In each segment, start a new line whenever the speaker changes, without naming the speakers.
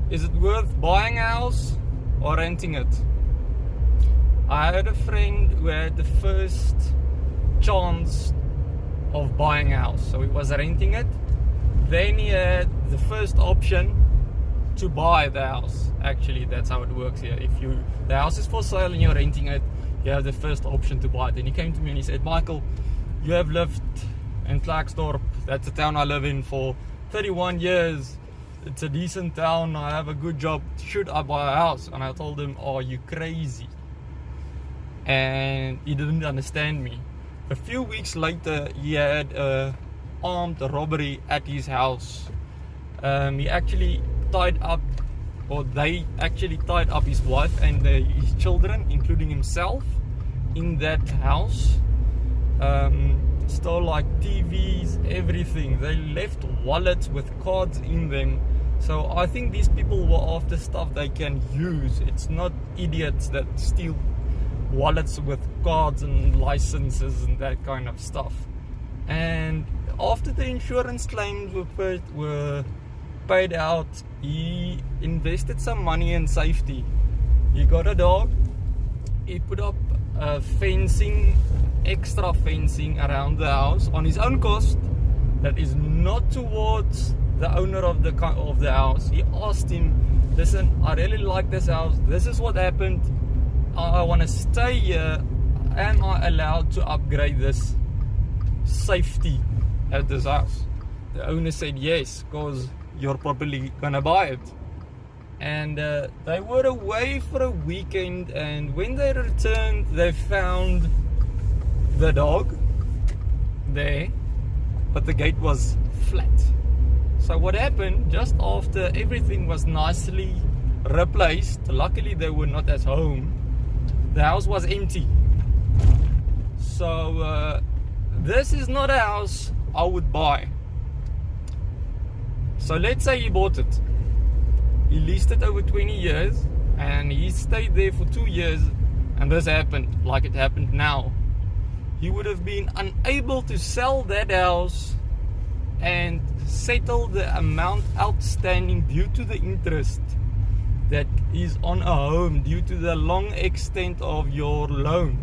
Is it worth buying a house or renting it? I had a friend who had the first chance of buying a house, so he was renting it. Then he had the first option to buy the house. Actually, that's how it works here. If the house is for sale and you're renting it, you have the first option to buy it. And he came to me and he said, Michael, you have lived in Klerksdorp, that's the town I live in, for 31 years. It's a decent town, I have a good job, should I buy a house? And I told him, are you crazy? And he didn't understand me. A few weeks later, he had a armed robbery at his house. He actually tied up, or they actually tied up his wife and his children, including himself, in that house. Stole like TVs, everything. They left wallets with cards in them. So I think these people were after stuff they can use. It's not idiots that steal wallets with cards and licenses and that kind of stuff. And after the insurance claims were paid out, he invested some money in safety. He got a dog. He put up extra fencing around the house on his own cost. That is not towards the owner of the house. He asked him, listen, I really like this house. This is what happened. I want to stay here. Am I allowed to upgrade this safety at this house? The owner said yes, because you're probably gonna buy it. And they were away for a weekend, and when they returned, they found the dog there, but the gate was flat. So what happened, just after everything was nicely replaced, luckily they were not at home, the house was empty. So this is not a house I would buy. So let's say he bought it. He leased it over 20 years and he stayed there for 2 years, and this happened, like it happened now. He would have been unable to sell that house and settle the amount outstanding due to the interest that is on a home, due to the long extent of your loan.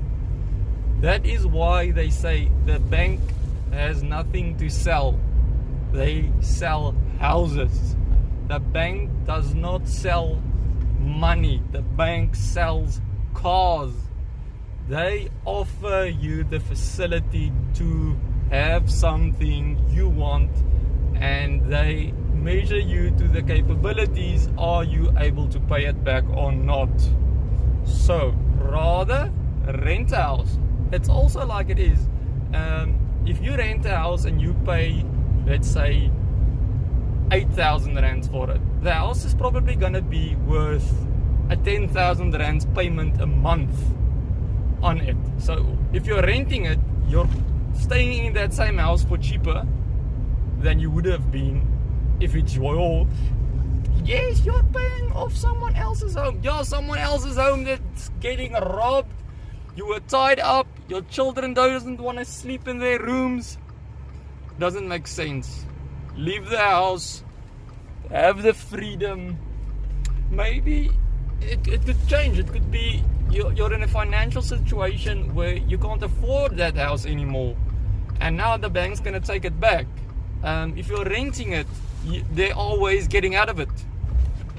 That is why they say the bank has nothing to sell. They sell houses. The bank does not sell money. The bank sells cars. They offer you the facility to have something you want, and they measure you to the capabilities. Are you able to pay it back or not? So rather rent a house. It's also like it is. If you rent a house and you pay, let's say, 8,000 rands for it, the house is probably gonna be worth a 10,000 rands payment a month on it. So if you're renting it, you're staying in that same house for cheaper than you would have been if it's your. Yes, you're paying off someone else's home. Yeah, someone else's home that's getting robbed. You were tied up. Your children doesn't want to sleep in their rooms. Doesn't make sense. Leave the house. Have the freedom. Maybe it could change. It could be you're in a financial situation where you can't afford that house anymore, and now the bank's gonna take it back. If you're renting it, they're always getting out of it.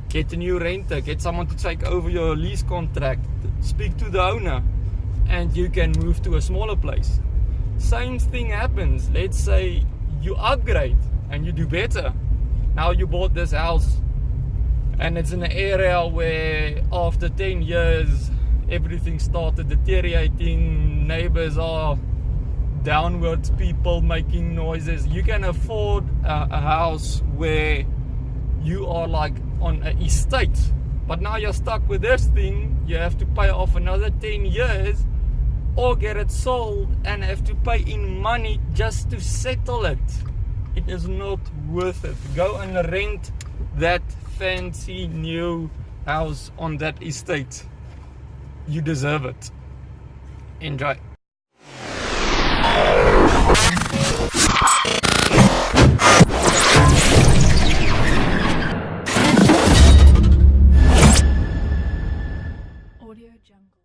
Get a new renter. Get someone to take over your lease contract. Speak to the owner, and you can move to a smaller place. Same thing happens. Let's say you upgrade and you do better. Now you bought this house and it's in an area where after 10 years everything started deteriorating. Neighbors are downwards, people making noises. You can afford a house where you are like on an estate, but now you're stuck with this thing. You have to pay off another 10 years or get it sold and have to pay in money just to settle it. It is not worth it. Go and rent that fancy new house on that estate. You deserve it. Enjoy.
Audio Jungle.